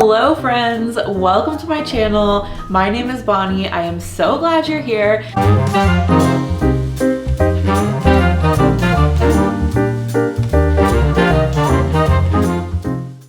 Hello friends, welcome to my channel. My name is Bonnie. I am so glad you're here.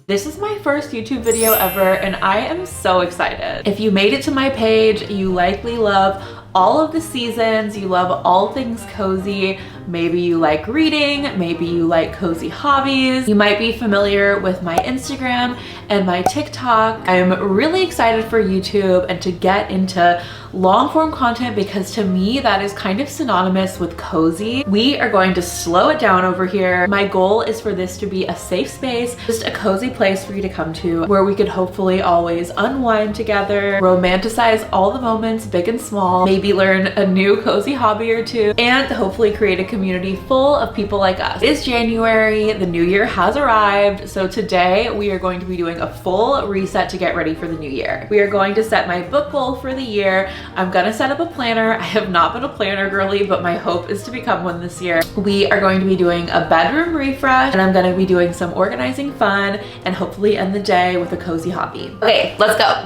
This is my first YouTube video ever and I am so excited. If you made it to my page, you likely love all of the seasons, you love all things cozy. Maybe you like reading, maybe you like cozy hobbies. You might be familiar with my Instagram and my TikTok. I'm really excited for YouTube and to get into long form content because to me that is kind of synonymous with cozy. We are going to slow it down over here. My goal is for this to be a safe space, just a cozy place for you to come to where we could hopefully always unwind together, romanticize all the moments, big and small, maybe learn a new cozy hobby or two, and hopefully create a community full of people like us. It is January, the new year has arrived, so today we are going to be doing a full reset to get ready for the new year. We are going to set my book goal for the year. I'm gonna set up a planner. I have not been a planner girly, but my hope is to become one this year. We are going to be doing a bedroom refresh, and I'm gonna be doing some organizing fun and hopefully end the day with a cozy hobby. Okay, let's go.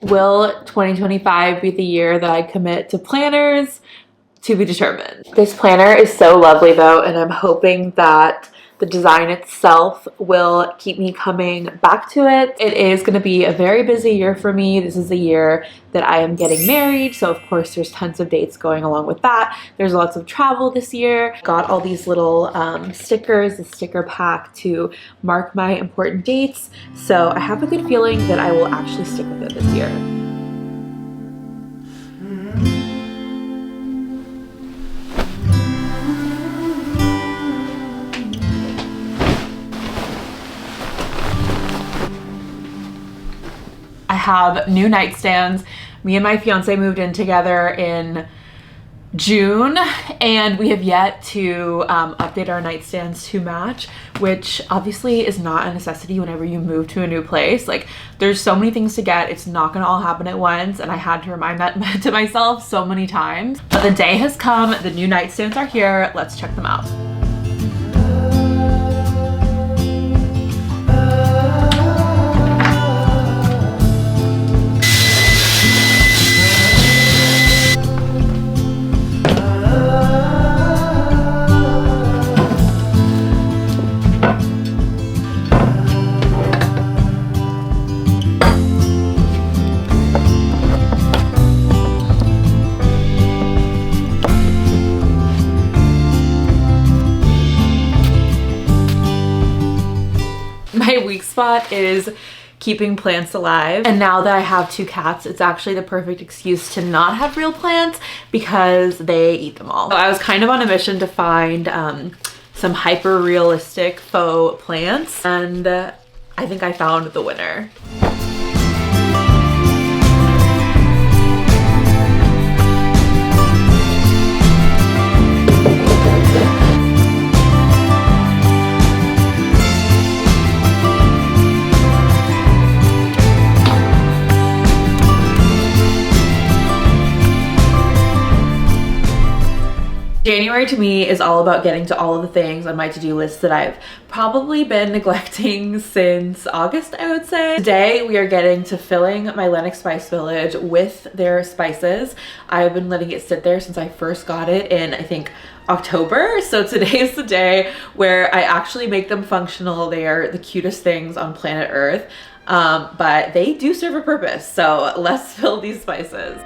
Will 2025 be the year that I commit to planners? To be determined. This planner is so lovely though, and I'm hoping that the design itself will keep me coming back to it. It is going to be a very busy year for me. This is the year that I am getting married, so of course there's tons of dates going along with that. There's lots of travel this year. Got all these little stickers, the sticker pack to mark my important dates, so I have a good feeling that I will actually stick with it this year. I have new nightstands. Me and my fiance moved in together in June, and we have yet to update our nightstands to match, which obviously is not a necessity whenever you move to a new place. Like, there's so many things to get. It's not gonna all happen at once, and I had to remind that to myself so many times. But the day has come. The new nightstands are here. Let's check them out. My weak spot is keeping plants alive, and now that I have two cats, it's actually the perfect excuse to not have real plants because they eat them all. So I was kind of on a mission to find some hyper realistic faux plants, and I think I found the winner. January to me is all about getting to all of the things on my to-do list that I've probably been neglecting since August, I would say. Today we are getting to filling my Lennox Spice Village with their spices. I've been letting it sit there since I first got it in, I think, October. So today is the day where I actually make them functional. They are the cutest things on planet Earth, but they do serve a purpose. So let's fill these spices.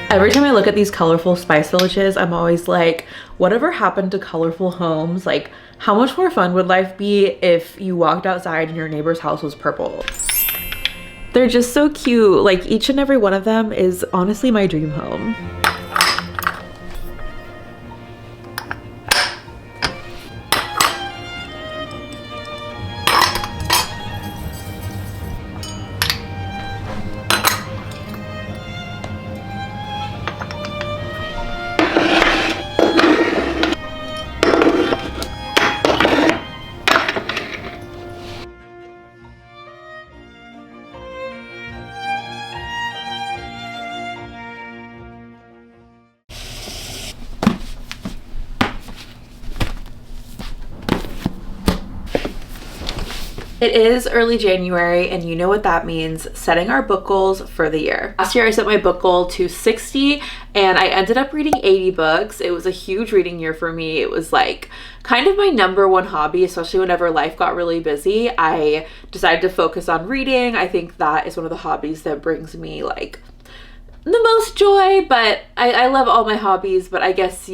Every time I look at these colorful spice villages, I'm always like, whatever happened to colorful homes? Like, how much more fun would life be if you walked outside and your neighbor's house was purple? They're just so cute. Like, each and every one of them is honestly my dream home. It is early January, and you know what that means, setting our book goals for the year. Last year I set my book goal to 60 and I ended up reading 80 books. It was a huge reading year for me. It was like kind of my #1 hobby, especially whenever life got really busy. I decided to focus on reading. I think that is one of the hobbies that brings me like the most joy, but I love all my hobbies, but I guess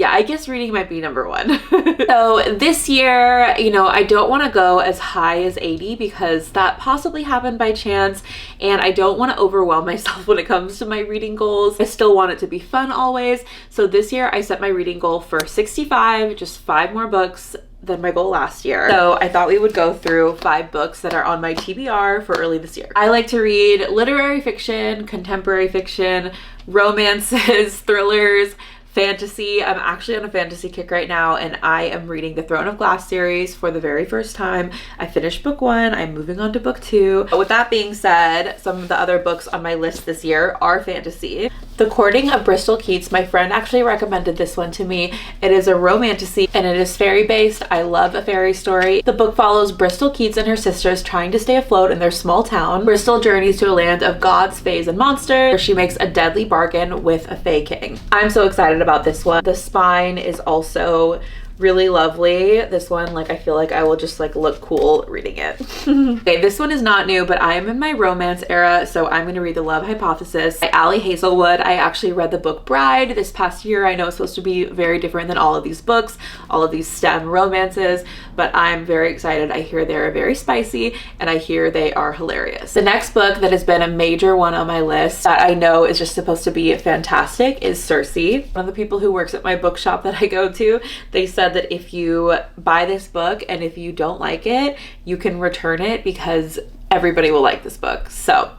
reading might be #1. So this year, you know, I don't want to go as high as 80 because that possibly happened by chance, and I don't want to overwhelm myself when it comes to my reading goals. I still want it to be fun always. So this year I set my reading goal for 65, just 5 more books than my goal last year. So I thought we would go through 5 books that are on my TBR for early this year. I like to read literary fiction, contemporary fiction, romances, thrillers, fantasy. I'm actually on a fantasy kick right now, and I am reading the Throne of Glass series for the very first time. I finished book 1, I'm moving on to book 2. But with that being said, some of the other books on my list this year are fantasy. The Courting of Bristol Keats, my friend actually recommended this one to me. It is a romantasy and it is fairy based. I love a fairy story. The book follows Bristol Keats and her sisters trying to stay afloat in their small town. Bristol journeys to a land of gods, fays, and monsters where she makes a deadly bargain with a fae king. I'm so excited about this one. The spine is also really lovely. This one, like, I feel like I will just like look cool reading it. Okay, this one is not new, but I am in my romance era, so I'm going to read The Love Hypothesis by Ali Hazelwood. I actually read the book Bride this past year. I know it's supposed to be very different than all of these books, all of these STEM romances, but I'm very excited. I hear they're very spicy and I hear they are hilarious. The next book that has been a major one on my list that I know is just supposed to be fantastic is Circe. One of the people who works at my bookshop that I go to, they said that if you buy this book and if you don't like it, you can return it because everybody will like this book. So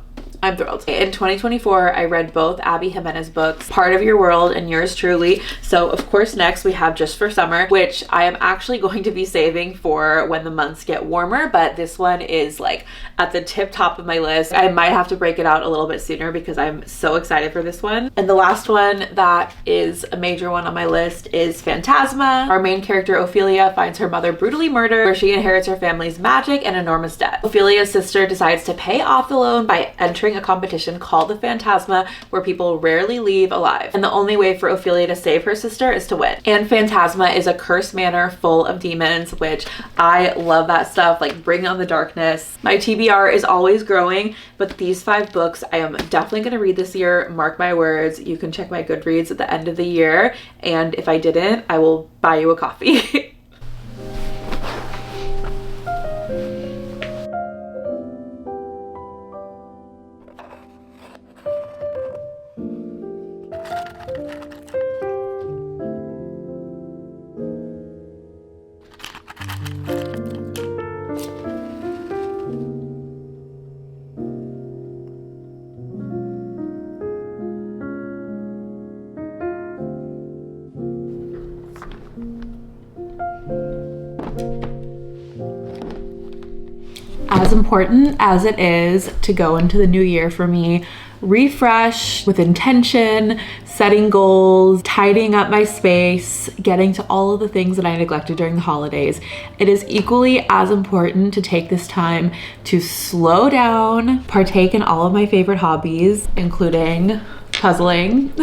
I'm thrilled. In 2024, I read both Abby Jimenez books, Part of Your World and Yours Truly. So of course next we have Just for Summer, which I am actually going to be saving for when the months get warmer, but this one is like at the tip top of my list. I might have to break it out a little bit sooner because I'm so excited for this one. And the last one that is a major one on my list is Phantasma. Our main character Ophelia finds her mother brutally murdered, where she inherits her family's magic and enormous debt. Ophelia's sister decides to pay off the loan by entering a competition called the Phantasma, where people rarely leave alive, and the only way for Ophelia to save her sister is to win. And Phantasma is a cursed manor full of demons, which I love that stuff, like bring on the darkness. My TBR is always growing, but these 5 books I am definitely going to read this year. Mark my words. You can check my Goodreads at the end of the year, and if I didn't, I will buy you a coffee. As important as it is to go into the new year for me, refresh with intention, setting goals, tidying up my space, getting to all of the things that I neglected during the holidays, it is equally as important to take this time to slow down, partake in all of my favorite hobbies, including puzzling.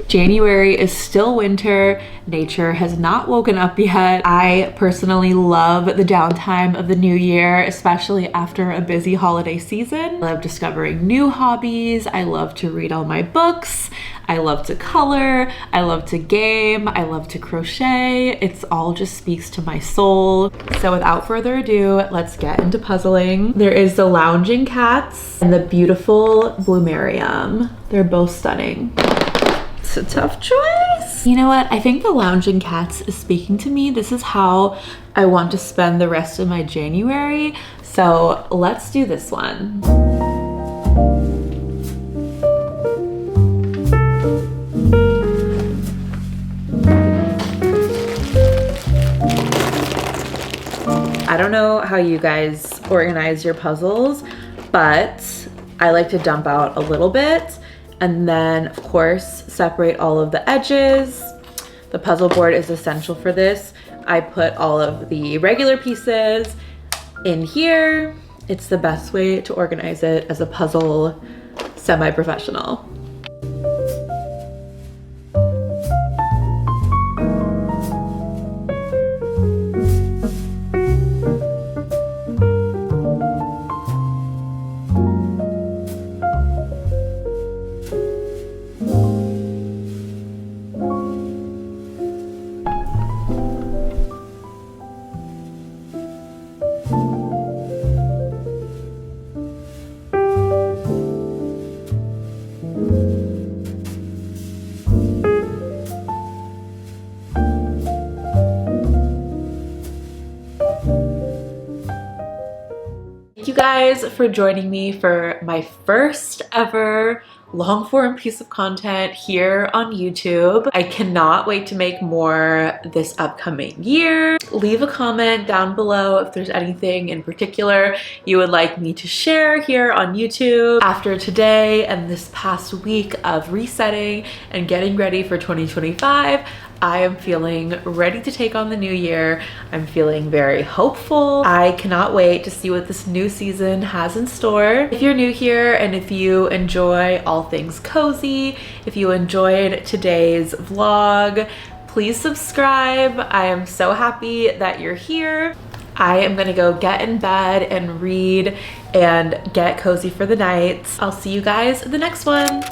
January is still winter. Nature has not woken up yet. I personally love the downtime of the new year, especially after a busy holiday season. I love discovering new hobbies. I love to read all my books. I love to color. I love to game. I love to crochet. It's all just speaks to my soul. So without further ado, let's get into puzzling. There is the Lounging Cats and the beautiful Bloomerium. They're both stunning. It's a tough choice. You know what? I think the Lounging Cats is speaking to me. This is how I want to spend the rest of my January. So let's do this one. I don't know how you guys organize your puzzles, but I like to dump out a little bit and then of course separate all of the edges. The puzzle board is essential for this. I put all of the regular pieces in here. It's the best way to organize it as a puzzle semi-professional. Thank you guys for joining me for my first ever long form piece of content here on YouTube. I cannot wait to make more this upcoming year. Leave a comment down below if there's anything in particular you would like me to share here on YouTube. After today and this past week of resetting and getting ready for 2025, I am feeling ready to take on the new year. I'm feeling very hopeful. I cannot wait to see what this new season has in store. If you're new here and if you enjoy all things cozy, if you enjoyed today's vlog, please subscribe. I am so happy that you're here. I am gonna go get in bed and read and get cozy for the night. I'll see you guys in the next one.